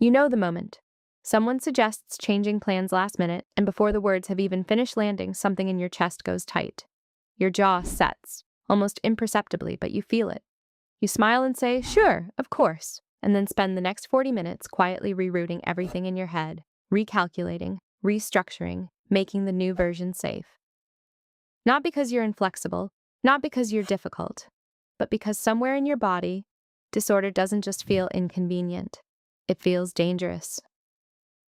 You know the moment. Someone suggests changing plans last minute, and before the words have even finished landing, something in your chest goes tight. Your jaw sets, almost imperceptibly, but you feel it. You smile and say, "Sure, of course," and then spend the next 40 minutes quietly rerouting everything in your head, recalculating, restructuring, making the new version safe. Not because you're inflexible, not because you're difficult, but because somewhere in your body, disorder doesn't just feel inconvenient, it feels dangerous.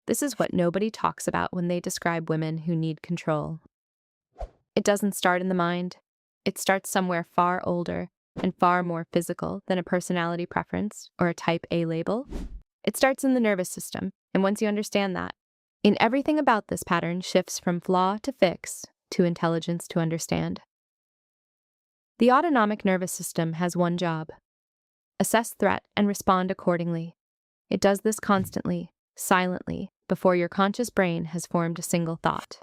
This is what nobody talks about when they describe women who need control. It doesn't start in the mind. It starts somewhere far older and far more physical than a personality preference or a type A label. It starts in the nervous system, and once you understand that, in everything about this pattern shifts from flaw to fix to intelligence to understand. The autonomic nervous system has one job: assess threat and respond accordingly. It does this constantly, silently, before your conscious brain has formed a single thought.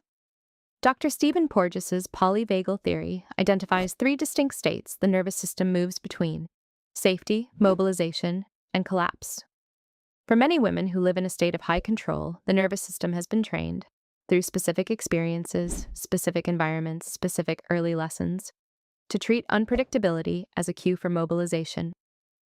Dr. Stephen Porges's polyvagal theory identifies 3 distinct states the nervous system moves between: safety, mobilization, and collapse. For many women who live in a state of high control, the nervous system has been trained, through specific experiences, specific environments, specific early lessons, to treat unpredictability as a cue for mobilization.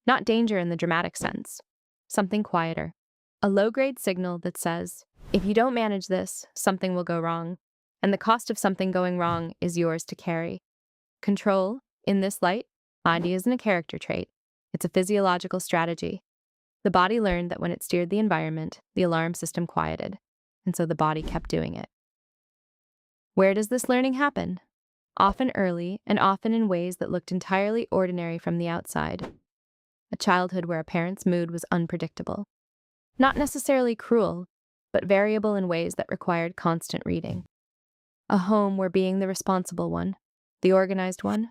Not danger in the dramatic sense, something quieter. A low-grade signal that says, if you don't manage this, something will go wrong, and the cost of something going wrong is yours to carry. Control, in this light, isn't a character trait. It's a physiological strategy. The body learned that when it steered the environment, the alarm system quieted, and so the body kept doing it. Where does this learning happen? Often early, and often in ways that looked entirely ordinary from the outside. A childhood where a parent's mood was unpredictable. Not necessarily cruel, but variable in ways that required constant reading. A home where being the responsible one, the organized one,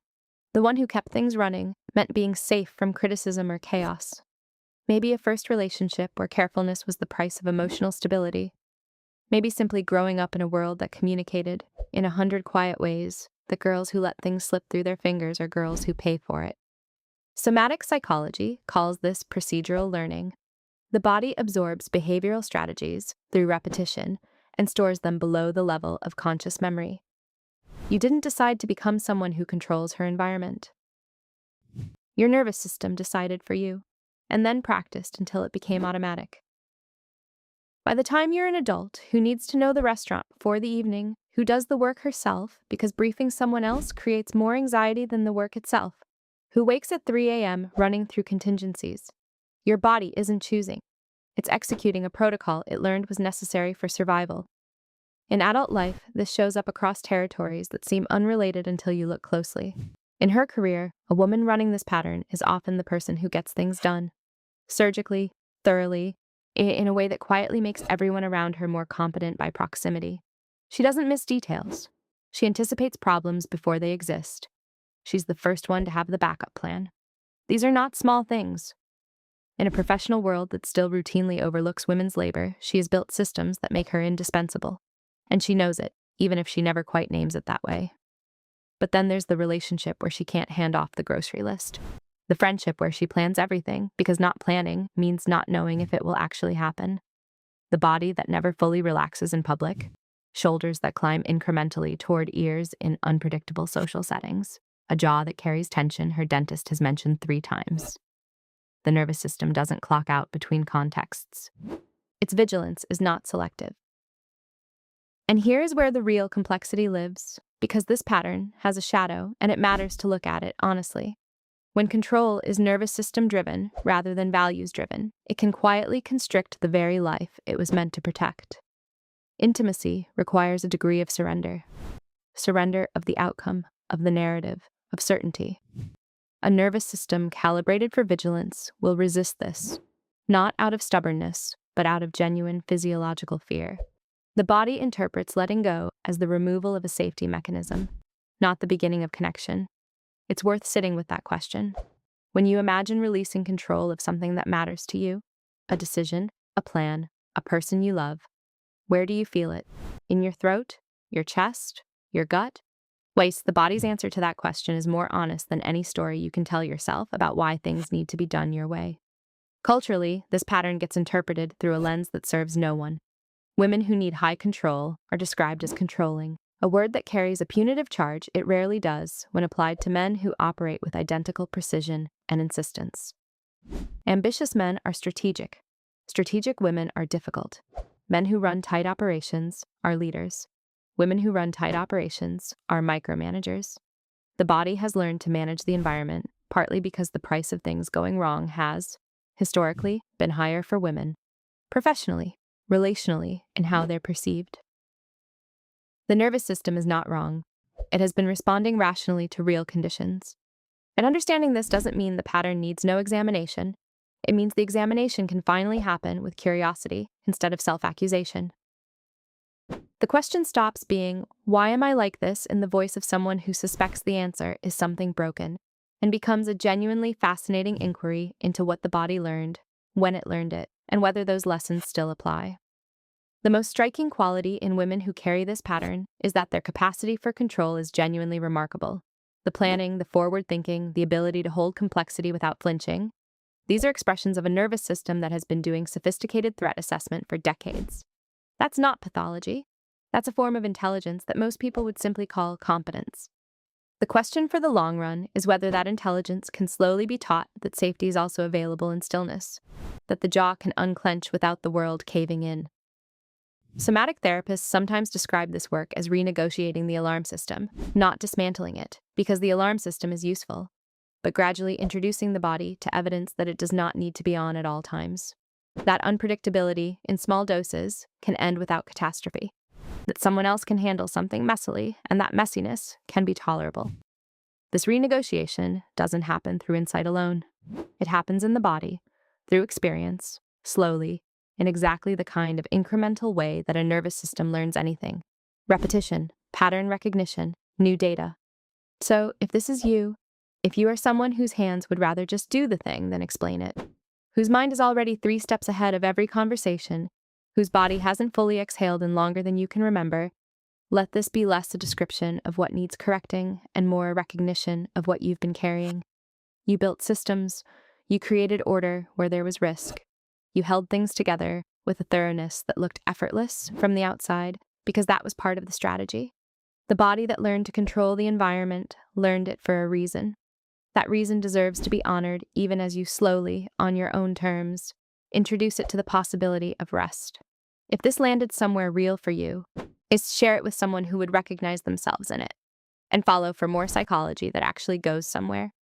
the one who kept things running, meant being safe from criticism or chaos. Maybe a first relationship where carefulness was the price of emotional stability. Maybe simply growing up in a world that communicated, in 100 quiet ways, that girls who let things slip through their fingers are girls who pay for it. Somatic psychology calls this procedural learning. The body absorbs behavioral strategies through repetition and stores them below the level of conscious memory. You didn't decide to become someone who controls her environment. Your nervous system decided for you, and then practiced until it became automatic. By the time you're an adult who needs to know the restaurant before the evening, who does the work herself because briefing someone else creates more anxiety than the work itself, who wakes at 3 a.m. running through contingencies, your body isn't choosing. It's executing a protocol it learned was necessary for survival. In adult life, this shows up across territories that seem unrelated until you look closely. In her career, a woman running this pattern is often the person who gets things done, surgically, thoroughly, in a way that quietly makes everyone around her more competent by proximity. She doesn't miss details. She anticipates problems before they exist. She's the first one to have the backup plan. These are not small things. In a professional world that still routinely overlooks women's labor, she has built systems that make her indispensable. And she knows it, even if she never quite names it that way. But then there's the relationship where she can't hand off the grocery list. The friendship where she plans everything, because not planning means not knowing if it will actually happen. The body that never fully relaxes in public. Shoulders that climb incrementally toward ears in unpredictable social settings. A jaw that carries tension her dentist has mentioned 3 times. The nervous system doesn't clock out between contexts. Its vigilance is not selective. And here is where the real complexity lives, because this pattern has a shadow and it matters to look at it honestly. When control is nervous system driven rather than values driven, it can quietly constrict the very life it was meant to protect. Intimacy requires a degree of surrender. Surrender of the outcome, of the narrative, of certainty. A nervous system calibrated for vigilance will resist this, not out of stubbornness, but out of genuine physiological fear. The body interprets letting go as the removal of a safety mechanism, not the beginning of connection. It's worth sitting with that question. When you imagine releasing control of something that matters to you, a decision, a plan, a person you love, where do you feel it? In your throat? Your chest? Your gut? The body's answer to that question is more honest than any story you can tell yourself about why things need to be done your way. Culturally, this pattern gets interpreted through a lens that serves no one. Women who need high control are described as controlling, a word that carries a punitive charge it rarely does when applied to men who operate with identical precision and insistence. Ambitious men are strategic. Strategic women are difficult. Men who run tight operations are leaders. Women who run tight operations are micromanagers. The body has learned to manage the environment, partly because the price of things going wrong has, historically, been higher for women, professionally, relationally, in how they're perceived. The nervous system is not wrong. It has been responding rationally to real conditions. And understanding this doesn't mean the pattern needs no examination. It means the examination can finally happen with curiosity instead of self-accusation. The question stops being, "Why am I like this?" in the voice of someone who suspects the answer is something broken, and becomes a genuinely fascinating inquiry into what the body learned, when it learned it, and whether those lessons still apply. The most striking quality in women who carry this pattern is that their capacity for control is genuinely remarkable. The planning, the forward thinking, the ability to hold complexity without flinching. These are expressions of a nervous system that has been doing sophisticated threat assessment for decades. That's not pathology. That's a form of intelligence that most people would simply call competence. The question for the long run is whether that intelligence can slowly be taught that safety is also available in stillness, that the jaw can unclench without the world caving in. Somatic therapists sometimes describe this work as renegotiating the alarm system, not dismantling it, because the alarm system is useful, but gradually introducing the body to evidence that it does not need to be on at all times. That unpredictability, in small doses, can end without catastrophe. That someone else can handle something messily, and that messiness can be tolerable. This renegotiation doesn't happen through insight alone. It happens in the body, through experience, slowly, in exactly the kind of incremental way that a nervous system learns anything. Repetition, pattern recognition, new data. So, if this is you, if you are someone whose hands would rather just do the thing than explain it, whose mind is already 3 steps ahead of every conversation, whose body hasn't fully exhaled in longer than you can remember, let this be less a description of what needs correcting and more a recognition of what you've been carrying. You built systems, you created order where there was risk. You held things together with a thoroughness that looked effortless from the outside because that was part of the strategy. The body that learned to control the environment learned it for a reason. That reason deserves to be honored even as you slowly, on your own terms, introduce it to the possibility of rest. If this landed somewhere real for you, is share it with someone who would recognize themselves in it and follow for more psychology that actually goes somewhere.